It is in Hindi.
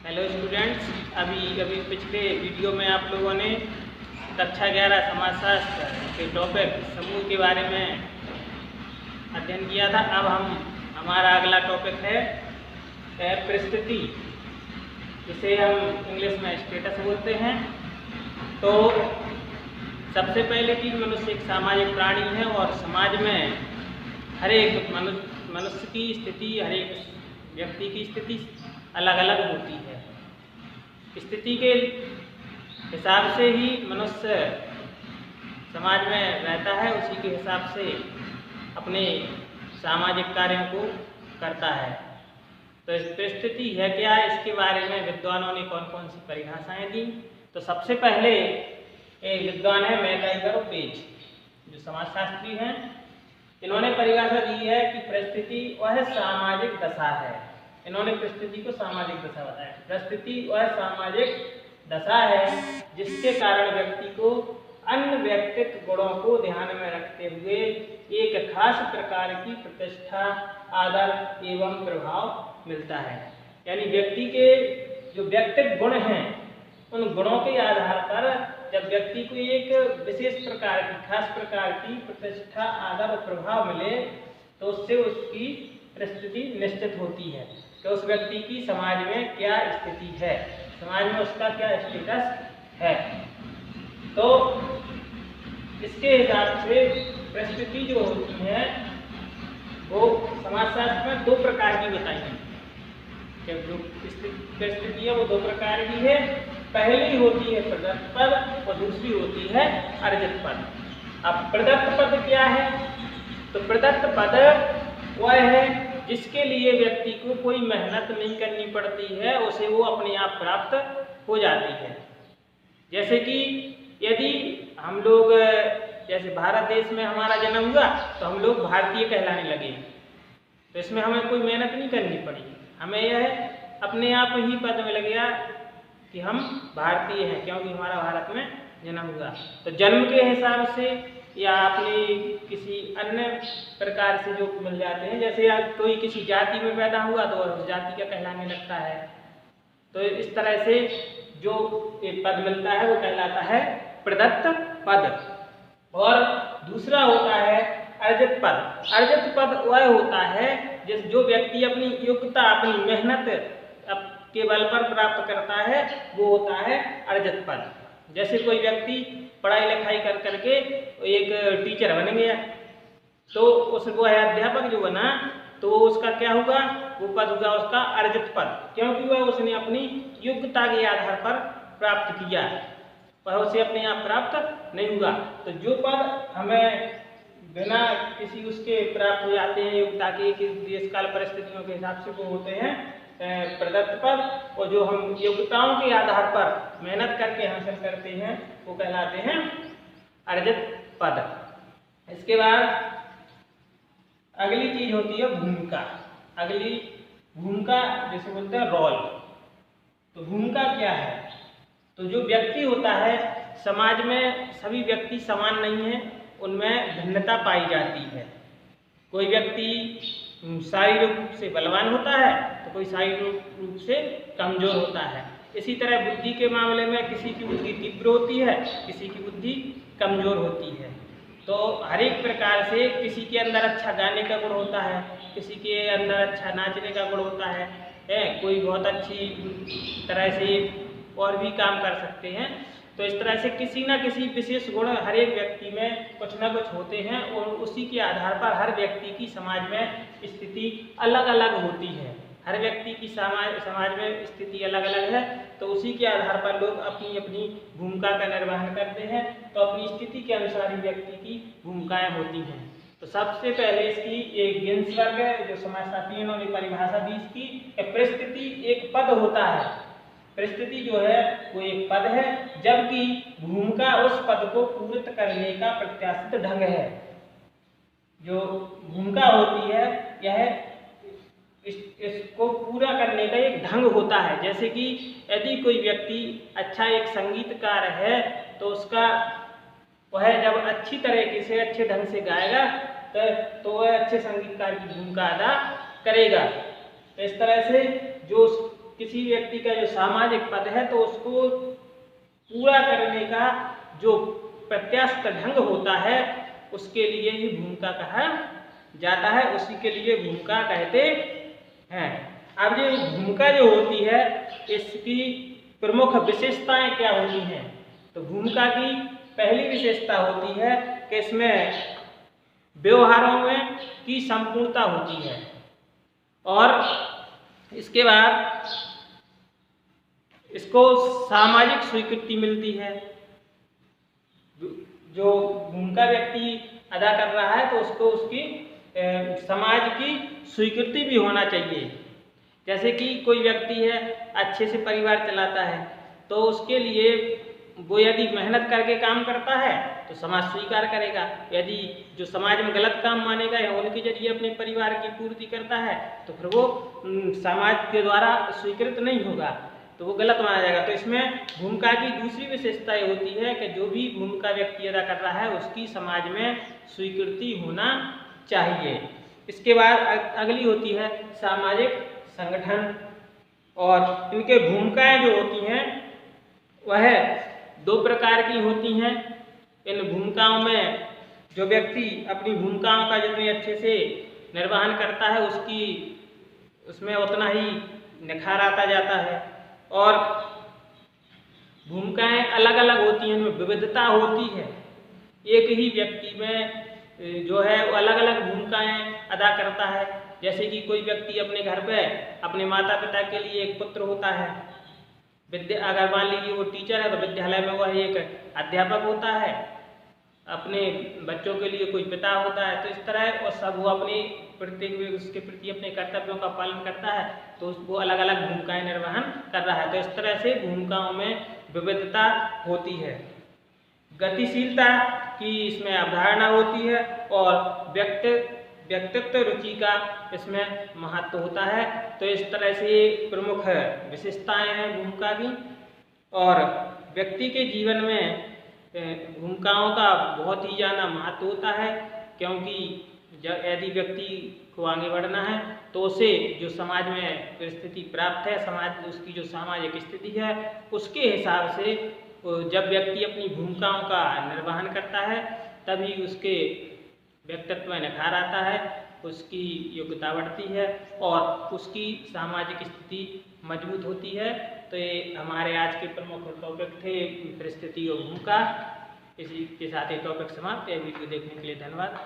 हेलो स्टूडेंट्स, अभी पिछले वीडियो में आप लोगों ने कक्षा 11 समाजशास्त्र के टॉपिक समूह के बारे में अध्ययन किया था। अब हमारा अगला टॉपिक है परिस्थिति, जिसे हम इंग्लिश में स्टेटस बोलते हैं। तो सबसे पहले कि मनुष्य एक सामाजिक प्राणी है और समाज में हर एक मनुष्य की स्थिति, हर एक व्यक्ति की स्थिति अलग अलग होती है। स्थिति के हिसाब से ही मनुष्य समाज में रहता है, उसी के हिसाब से अपने सामाजिक कार्यों को करता है। तो इस परिस्थिति है क्या, इसके बारे में विद्वानों ने कौन कौन सी परिभाषाएं दी। तो सबसे पहले एक विद्वान है मैकआइवर और पेज, जो समाजशास्त्री हैं। इन्होंने परिभाषा दी है कि परिस्थिति वह सामाजिक दशा है। इन्होंने परिस्थिति को सामाजिक दशा बताया। परिस्थिति वह सामाजिक दशा है जिसके कारण व्यक्ति को अन्य व्यक्तित्व गुणों को ध्यान में रखते हुए एक खास प्रकार की प्रतिष्ठा, आदर एवं प्रभाव मिलता है। यानी व्यक्ति के जो व्यक्तित्व गुण हैं, उन गुणों के आधार पर जब व्यक्ति को एक विशेष प्रकार की, खास प्रकार की प्रतिष्ठा, आदर और प्रभाव मिले, तो उससे उसकी परिस्थिति निश्चित होती है कि उस व्यक्ति की समाज में क्या स्थिति है, समाज में उसका क्या स्टेटस है। तो इसके हिसाब से परिस्थिति जो होती है वो समाजशास्त्र में दो प्रकार की बताई है। जो परिस्थिति है वो दो प्रकार की है। पहली होती है प्रदत्त पद और दूसरी होती है अर्जित पद। अब प्रदत्त पद क्या है? तो प्रदत्त पद वह है जिसके लिए व्यक्ति को कोई मेहनत नहीं करनी पड़ती है, उसे वो अपने आप प्राप्त हो जाती है। जैसे कि यदि हम लोग, जैसे भारत देश में हमारा जन्म हुआ तो हम लोग भारतीय कहलाने लगे, तो इसमें हमें कोई मेहनत नहीं करनी पड़ी, हमें यह अपने आप ही पता मिल गया कि हम भारतीय हैं, क्योंकि हमारा भारत में जन्म हुआ। तो जन्म के हिसाब से या अपने किसी अन्य प्रकार से जो मिल जाते हैं, जैसे कोई किसी जाति में पैदा हुआ तो उस जाति का कहलाने लगता है। तो इस तरह से जो एक पद मिलता है वो कहलाता है प्रदत्त पद। और दूसरा होता है अर्जित पद। अर्जित पद वह होता है जो व्यक्ति अपनी योग्यता, अपनी मेहनत के बल पर प्राप्त करता है, वो होता है अर्जित पद। जैसे कोई व्यक्ति पढ़ाई लिखाई कर करके एक टीचर बन गया, तो वो है अध्यापक जो बना, तो उसका क्या होगा, वो पद होगा उसका अर्जित पद, क्योंकि वह उसने अपनी योग्यता के आधार पर प्राप्त किया, वह उसे अपने आप प्राप्त नहीं हुआ। तो जो पद हमें बिना किसी उसके प्राप्त हो जाते हैं योग्यता के, देश काल परिस्थितियों के हिसाब से, वो होते हैं प्रदत्त पद। और जो हम योग्यताओं के आधार पर मेहनत करके हासिल करते हैं वो कहलाते हैं अर्जित पद। इसके बाद अगली चीज होती है भूमिका। अगली भूमिका जिसे बोलते हैं रोल। तो भूमिका क्या है? तो जो व्यक्ति होता है, समाज में सभी व्यक्ति समान नहीं है, उनमें भिन्नता पाई जाती है। कोई व्यक्ति शारीरिक रूप से बलवान होता है तो कोई शारीरिक रूप से कमजोर होता है। इसी तरह बुद्धि के मामले में किसी की बुद्धि तीव्र होती है, किसी की बुद्धि कमजोर होती है। तो हर एक प्रकार से किसी के अंदर अच्छा गाने का गुण होता है, किसी के अंदर अच्छा नाचने का गुण होता है, कोई बहुत अच्छी तरह से और भी काम कर सकते हैं। तो इस तरह से किसी ना किसी विशेष गुण हर एक व्यक्ति में कुछ ना कुछ होते हैं, और उसी के आधार पर हर व्यक्ति की समाज में स्थिति अलग अलग होती है। हर व्यक्ति की समाज में स्थिति अलग अलग है, तो उसी के आधार पर लोग अपनी अपनी भूमिका का निर्वहन करते हैं। तो अपनी स्थिति के अनुसार ही व्यक्ति की भूमिकाएं होती हैं। तो सबसे पहले इसकी एक गिन्सबर्ग है, जो समाजशास्त्री, उन्होंने परिभाषा दी इसकी, परिस्थिति एक पद होता है। परिस्थिति जो है वो एक पद है, जबकि भूमिका उस पद को पूर्त करने का प्रत्याशित ढंग है। जो भूमिका होती है यह इसको पूरा करने का एक ढंग होता है। जैसे कि यदि कोई व्यक्ति अच्छा एक संगीतकार है, तो उसका वह जब अच्छी तरीके से, अच्छे ढंग से गाएगा तो वह अच्छे संगीतकार की भूमिका अदा करेगा। तो इस तरह से जो किसी किसी व्यक्ति का जो सामाजिक पद है तो उसको पूरा करने का जो प्रत्याशित ढंग होता है उसके लिए ही भूमिका कहा जाता है, उसी के लिए भूमिका कहते हैं। अब ये भूमिका जो होती है इसकी प्रमुख विशेषताएं क्या होती हैं? तो भूमिका की पहली विशेषता होती है कि इसमें व्यवहारों में की संपूर्णता होती है और इसके बाद इसको सामाजिक स्वीकृति मिलती है। जो भूमिका व्यक्ति अदा कर रहा है तो उसको उसकी समाज की स्वीकृति भी होना चाहिए। जैसे कि कोई व्यक्ति है अच्छे से परिवार चलाता है तो उसके लिए वो यदि मेहनत करके काम करता है तो समाज स्वीकार करेगा। यदि जो समाज में गलत काम मानेगा या उनके जरिए अपने परिवार की पूर्ति करता है तो फिर वो समाज के द्वारा स्वीकृत नहीं होगा, तो वो गलत माना जाएगा। तो इसमें भूमिका की दूसरी विशेषता ये होती है कि जो भी भूमिका व्यक्ति अदा कर रहा है उसकी समाज में स्वीकृति होना चाहिए। इसके बाद अगली होती है सामाजिक संगठन, और इनके भूमिकाएं जो होती हैं वह दो प्रकार की होती हैं। इन भूमिकाओं में जो व्यक्ति अपनी भूमिकाओं का जितने अच्छे से निर्वहन करता है उसमें उतना ही निखार आता जाता है। और भूमिकाएं अलग अलग होती हैं, इनमें विविधता होती है। एक ही व्यक्ति में जो है वो अलग अलग भूमिकाएं अदा करता है। जैसे कि कोई व्यक्ति अपने घर पे अपने माता पिता के लिए एक पुत्र होता है, अगर मान लीजिए वो टीचर है तो विद्यालय में वह एक अध्यापक होता है, अपने बच्चों के लिए कोई पिता होता है। तो इस तरह और सब वो अपने उसके प्रति अपने कर्तव्यों का पालन करता है, तो वो अलग अलग भूमिकाएं निर्वहन कर रहा है। तो इस तरह से भूमिकाओं में विविधता होती है। गतिशीलता की इसमें अवधारणा होती है और व्यक्तित्व रुचि का इसमें महत्व होता है। तो इस तरह से प्रमुख विशेषताएं हैं भूमिका की। और व्यक्ति के जीवन में भूमिकाओं का बहुत ही ज़्यादा महत्व होता है, क्योंकि यदि व्यक्ति को आगे बढ़ना है तो उसे जो समाज में परिस्थिति प्राप्त है, समाज उसकी जो सामाजिक स्थिति है उसके हिसाब से जब व्यक्ति अपनी भूमिकाओं का निर्वहन करता है तभी उसके व्यक्तित्व में निखार आता है, उसकी योग्यता बढ़ती है और उसकी सामाजिक स्थिति मजबूत होती है। तो ये हमारे आज के प्रमुख टॉपिक थे परिस्थिति और भूमिका। इसी के साथ ये टॉपिक समाप्त है। वीडियो देखने के लिए धन्यवाद।